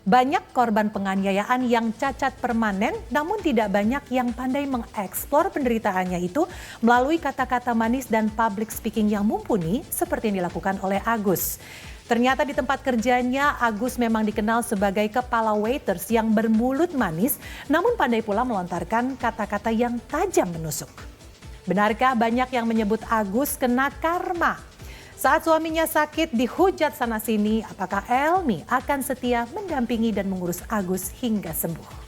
Banyak korban penganiayaan yang cacat permanen, namun tidak banyak yang pandai mengeksplor penderitaannya itu melalui kata-kata manis dan public speaking yang mumpuni seperti yang dilakukan oleh Agus. Ternyata di tempat kerjanya, Agus memang dikenal sebagai kepala waiters yang bermulut manis, namun pandai pula melontarkan kata-kata yang tajam menusuk. Benarkah banyak yang menyebut Agus kena karma? Saat suaminya sakit dihujat sana-sini, apakah Elmi akan setia mendampingi dan mengurus Agus hingga sembuh?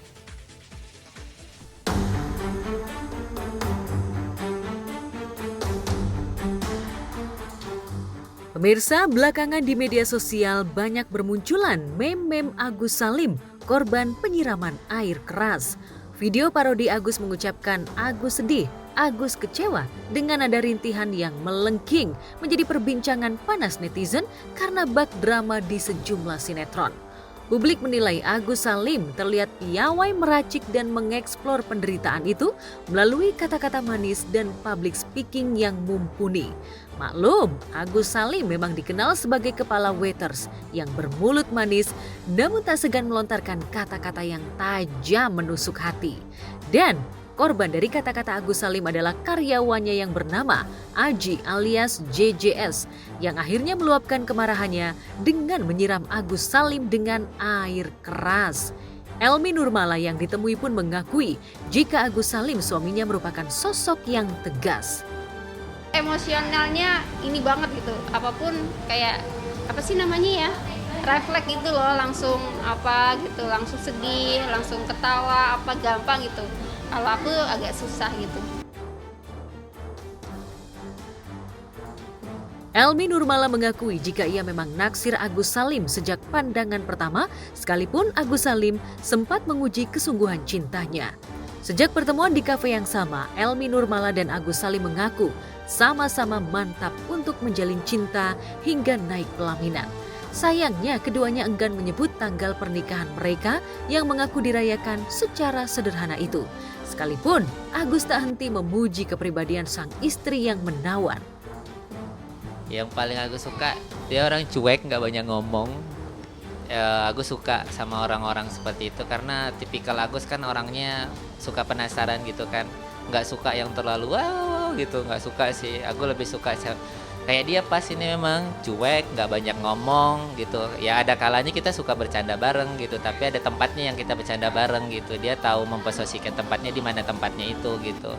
Pemirsa, belakangan di media sosial banyak bermunculan meme-meme Agus Salim, korban penyiraman air keras. Video parodi Agus mengucapkan Agus sedih, Agus kecewa dengan nada rintihan yang melengking menjadi perbincangan panas netizen karena bak drama di sejumlah sinetron. Publik menilai Agus Salim terlihat piawai meracik dan mengeksplor penderitaan itu melalui kata-kata manis dan public speaking yang mumpuni. Maklum, Agus Salim memang dikenal sebagai kepala waiters yang bermulut manis namun tak segan melontarkan kata-kata yang tajam menusuk hati. Dan korban dari kata-kata Agus Salim adalah karyawannya yang bernama Aji alias JJS yang akhirnya meluapkan kemarahannya dengan menyiram Agus Salim dengan air keras. Elmi Nurmala yang ditemui pun mengakui jika Agus Salim suaminya merupakan sosok yang tegas. Emosionalnya ini banget gitu, apapun kayak apa sih namanya ya, refleks gitu loh, langsung apa gitu, langsung sedih, langsung ketawa, apa gampang gitu. Kalau aku agak susah gitu. Elmi Nurmala mengakui jika ia memang naksir Agus Salim sejak pandangan pertama, sekalipun Agus Salim sempat menguji kesungguhan cintanya. Sejak pertemuan di kafe yang sama, Elmi Nurmala dan Agus Salim mengaku sama-sama mantap untuk menjalin cinta hingga naik pelaminan. Sayangnya keduanya enggan menyebut tanggal pernikahan mereka yang mengaku dirayakan secara sederhana itu. Sekalipun Agus tak henti memuji kepribadian sang istri yang menawan. Yang paling aku suka, dia orang cuek, nggak banyak ngomong. Agus suka sama orang-orang seperti itu karena tipikal Agus kan orangnya suka penasaran gitu kan, nggak suka yang terlalu wow gitu, nggak suka sih. Aku lebih suka kayak dia pas ini memang cuek, nggak banyak ngomong gitu. Ya ada kalanya kita suka bercanda bareng gitu, tapi ada tempatnya yang kita bercanda bareng gitu. Dia tahu memposisikan tempatnya di mana tempatnya itu gitu.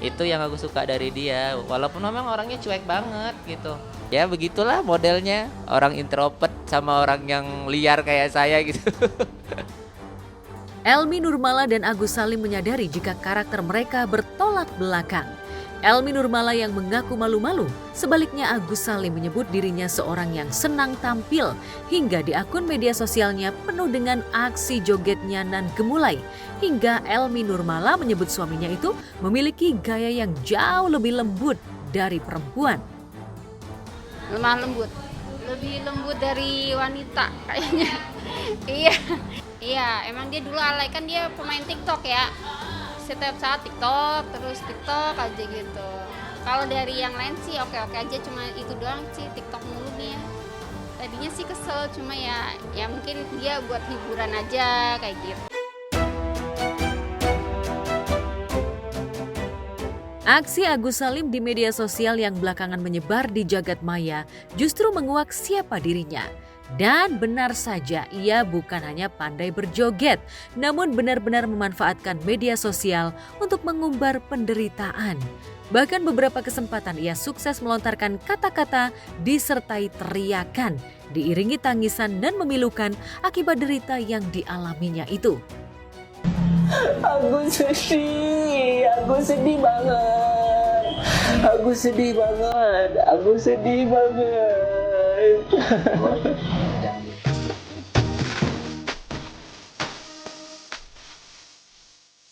Itu yang aku suka dari dia, walaupun memang orangnya cuek banget gitu. Ya begitulah modelnya, orang introvert sama orang yang liar kayak saya gitu. Elmi Nurmala dan Agus Salim menyadari jika karakter mereka bertolak belakang. Elmi Nurmala yang mengaku malu-malu, sebaliknya Agus Salim menyebut dirinya seorang yang senang tampil hingga di akun media sosialnya penuh dengan aksi jogetnya nan gemulai. Hingga Elmi Nurmala menyebut suaminya itu memiliki gaya yang jauh lebih lembut dari perempuan. Lemah lembut, lebih lembut dari wanita kayaknya. Iya, emang dia dulu alay, kan dia pemain TikTok ya. Setiap saat TikTok aja gitu. Kalau dari yang lain sih oke-oke aja, cuma itu doang sih, TikTok mulu dia. Tadinya sih kesel, cuma ya mungkin dia buat hiburan aja kayak gitu. Aksi Agus Salim di media sosial yang belakangan menyebar di jagat maya justru menguak siapa dirinya. Dan benar saja, ia bukan hanya pandai berjoget, namun benar-benar memanfaatkan media sosial untuk mengumbar penderitaan. Bahkan beberapa kesempatan ia sukses melontarkan kata-kata disertai teriakan, diiringi tangisan dan memilukan akibat derita yang dialaminya itu. Aku sedih banget.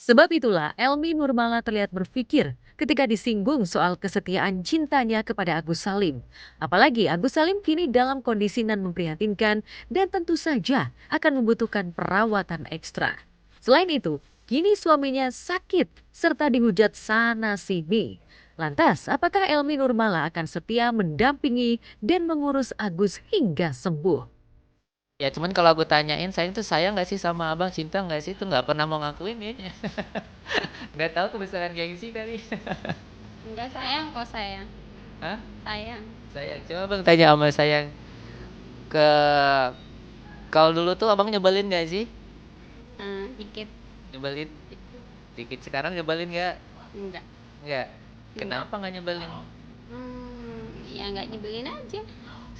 Sebab itulah Elmi Nurmala terlihat berpikir ketika disinggung soal kesetiaan cintanya kepada Agus Salim. Apalagi Agus Salim kini dalam kondisi nan memprihatinkan dan tentu saja akan membutuhkan perawatan ekstra. Selain itu, kini suaminya sakit serta dihujat sana-sini. Lantas, apakah Elmi Nurmala akan setia mendampingi dan mengurus Agus hingga sembuh? Ya cuman kalau aku tanyain sayang nggak sih sama abang, cinta nggak sih, itu nggak pernah mau ngakuin kayaknya. Nggak tahu kebesaran gengsi kali. Enggak, sayang kok, sayang. Hah? Sayang. Sayang, coba bang tanya sama sayang ke kalau dulu tuh abang nyebelin nggak sih? Dikit. Nyebelin? Dikit sekarang nyebelin nggak? Enggak. Nggak. Kenapa nggak nyebelin? Ya nggak nyebelin aja.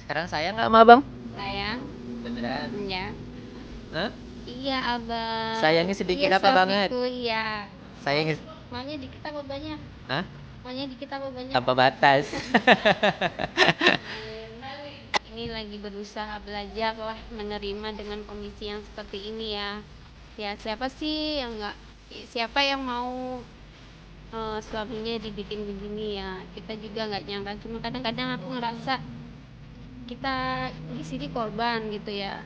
Sekarang sayang nggak sama abang? Sayang. Beneran? Ya. Hah? Iya, Abang. Sayangnya sedikit Iya, apa banget? suamiku, iya. Sayangnya, Maunya dikit apa banyak? hah? Maunya dikit apa banyak? Tanpa batas. Ini lagi berusaha belajar lah menerima dengan kondisi yang seperti ini ya. Ya siapa sih yang nggak, siapa yang mau suaminya dibikin begini ya. Kita juga nggak nyangka. Cuma kadang-kadang aku ngerasa kita di sini korban gitu ya.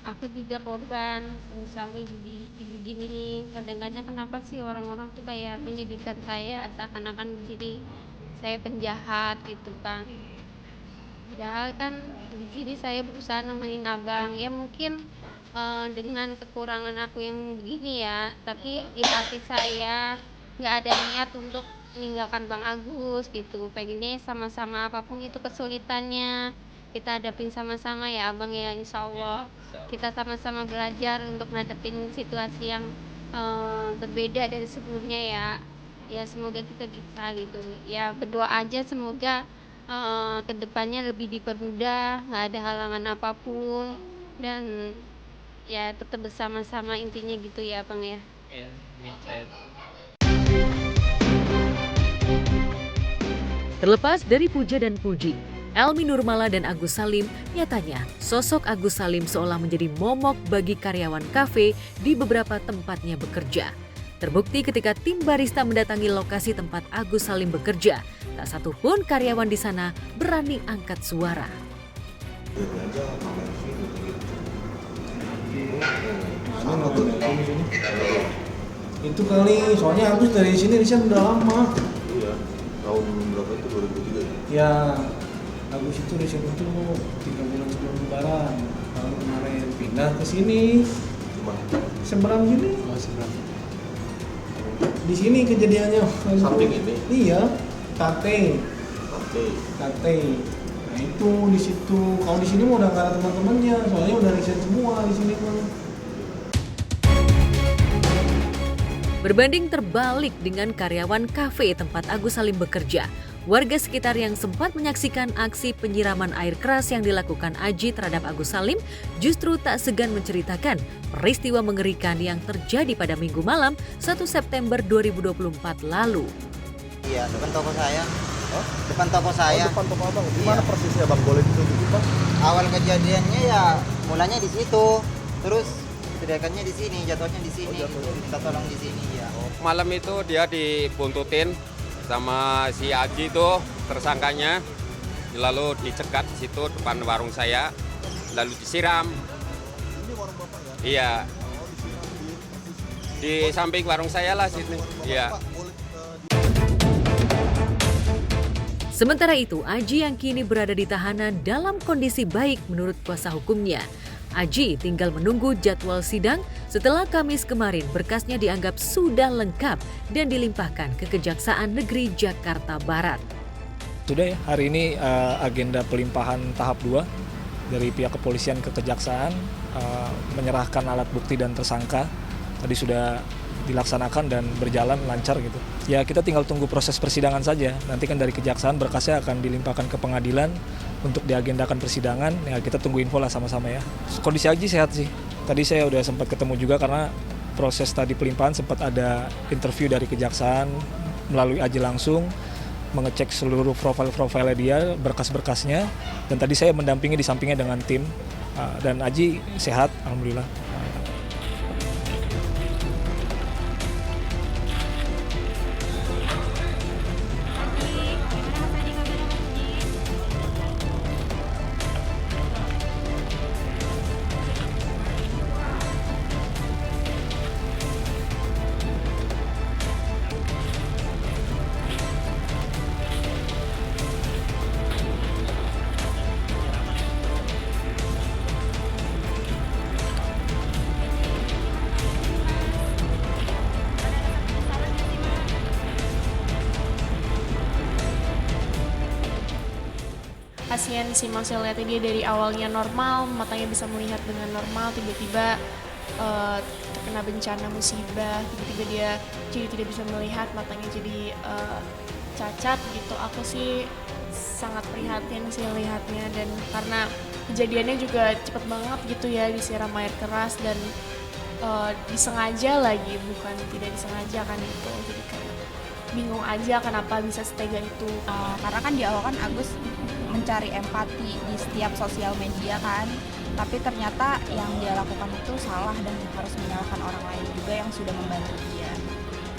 Aku juga korban misalnya di begini. Kadang-kadang kenapa sih orang-orang tuh kayak menyudutkan saya seakan-akan jadi saya penjahat gitu kan. Padahal kan di sini saya berusaha nemenin abang ya, mungkin dengan kekurangan aku yang begini ya, tapi di hati saya nggak ada niat untuk meninggalkan Bang Agus gitu. Pengennya sama-sama apapun itu kesulitannya kita hadapin sama-sama ya abang ya, insya Allah kita sama-sama belajar untuk ngadepin situasi yang berbeda dari sebelumnya ya. Ya semoga kita bisa gitu ya, berdoa aja semoga kedepannya lebih dipermudah, nggak ada halangan apapun, dan ya tetap bersama-sama intinya gitu ya bang ya. Iya, Terlepas dari puja dan puji, Elmi Nurmala dan Agus Salim, nyatanya sosok Agus Salim seolah menjadi momok bagi karyawan kafe di beberapa tempatnya bekerja. Terbukti ketika tim barista mendatangi lokasi tempat Agus Salim bekerja, tak satu pun karyawan di sana berani angkat suara. Itu kali, soalnya Agus dari sini resign udah lama. Iya, tahun berapa itu 2003 ya? Ya, Agus itu resign itu 3 bulan sebelum lebaran tahun kemarin, pindah ke sini. Cuma Seberang sini. Di sini kejadiannya. Samping ini? Iya, Kate. Oke. Nah itu di situ. Kalau di sini mau udah nggak ada teman-temannya, soalnya udah resign semua di sini mah. Berbanding terbalik dengan karyawan kafe tempat Agus Salim bekerja, warga sekitar yang sempat menyaksikan aksi penyiraman air keras yang dilakukan Aji terhadap Agus Salim justru tak segan menceritakan peristiwa mengerikan yang terjadi pada Minggu malam 1 September 2024 lalu. Iya, depan toko saya. Oh? Depan toko saya. Depan toko abang, di Iya. mana persisnya bang? Boleh ditunjukin bang? Awal kejadiannya ya mulanya di situ. Terus teriakannya di sini, jatuhnya di sini. Minta tolong di sini ya. Malam itu dia dibuntutin sama si Aji itu tersangkanya, lalu dicegat di situ depan warung saya, lalu disiram. Ini warung bapak ya? Iya, Oh, disiram di samping warung saya lah sini. Iya. Pak, boleh Sementara itu, Aji yang kini berada di tahanan dalam kondisi baik menurut kuasa hukumnya. Aji tinggal menunggu jadwal sidang setelah Kamis kemarin berkasnya dianggap sudah lengkap dan dilimpahkan ke Kejaksaan Negeri Jakarta Barat. Sudah ya, hari ini agenda pelimpahan tahap 2 dari pihak kepolisian ke Kejaksaan, menyerahkan alat bukti dan tersangka. Tadi sudah dilaksanakan dan berjalan lancar gitu. Ya kita tinggal tunggu proses persidangan saja. Nanti kan dari Kejaksaan berkasnya akan dilimpahkan ke pengadilan untuk diagendakan persidangan. Ya kita tunggu info lah sama-sama ya. Kondisi Aji sehat sih. Tadi saya udah sempat ketemu juga karena proses tadi pelimpahan sempat ada interview dari Kejaksaan melalui Aji langsung mengecek seluruh profil-profilnya dia, berkas-berkasnya, dan tadi saya mendampingi di sampingnya dengan tim, dan Aji sehat, alhamdulillah. kasihan sih, maksudnya lihatnya dia dari awalnya normal, matanya bisa melihat dengan normal, tiba-tiba terkena bencana musibah, tiba-tiba dia jadi tidak bisa melihat, matanya jadi cacat gitu. Aku sih sangat prihatin sih lihatnya, dan karena kejadiannya juga cepet banget gitu ya, disiram air keras dan disengaja lagi, bukan tidak disengaja kan itu. Jadi kayak bingung aja kenapa bisa setega itu. Karena kan di awal kan Agus mencari empati di setiap sosial media kan, tapi ternyata yang dia lakukan itu salah dan harus menyalahkan orang lain juga yang sudah membantu dia.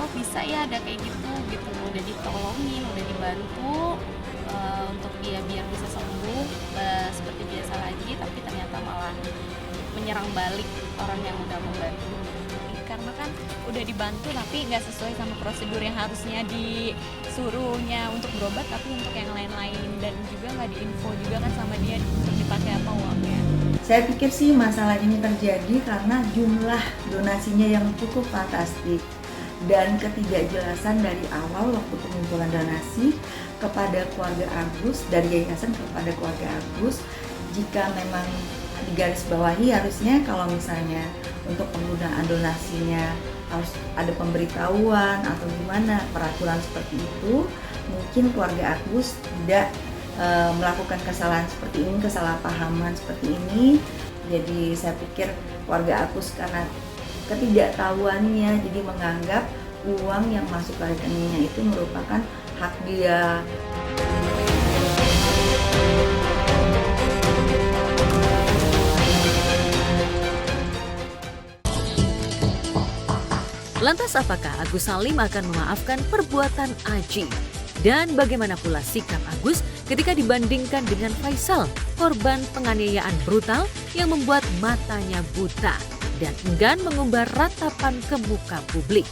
Kok bisa ya ada kayak gitu, udah ditolongin, udah dibantu untuk dia biar bisa sembuh seperti biasa lagi, tapi ternyata malah menyerang balik orang yang udah membantu. Karena kan udah dibantu tapi nggak sesuai sama prosedur yang harusnya disuruhnya untuk berobat, tapi untuk yang lain-lain, dan juga nggak diinfo juga kan sama dia untuk dipakai apa uangnya. Saya pikir sih masalah ini terjadi karena jumlah donasinya yang cukup fantastik dan ketidakjelasan dari awal waktu pengumpulan donasi kepada keluarga Agus, dari yayasan kepada keluarga Agus. Jika memang digarisbawahi harusnya kalau misalnya untuk penggunaan donasinya harus ada pemberitahuan atau gimana peraturan seperti itu, mungkin keluarga Agus tidak melakukan kesalahan seperti ini, kesalahpahaman seperti ini. Jadi saya pikir keluarga Agus karena ketidaktahuannya jadi menganggap uang yang masuk ke rekeningnya itu merupakan hak dia. Lantas apakah Agus Salim akan memaafkan perbuatan Aji? Dan bagaimana pula sikap Agus ketika dibandingkan dengan Faisal, korban penganiayaan brutal yang membuat matanya buta dan enggan mengumbar ratapan ke muka publik?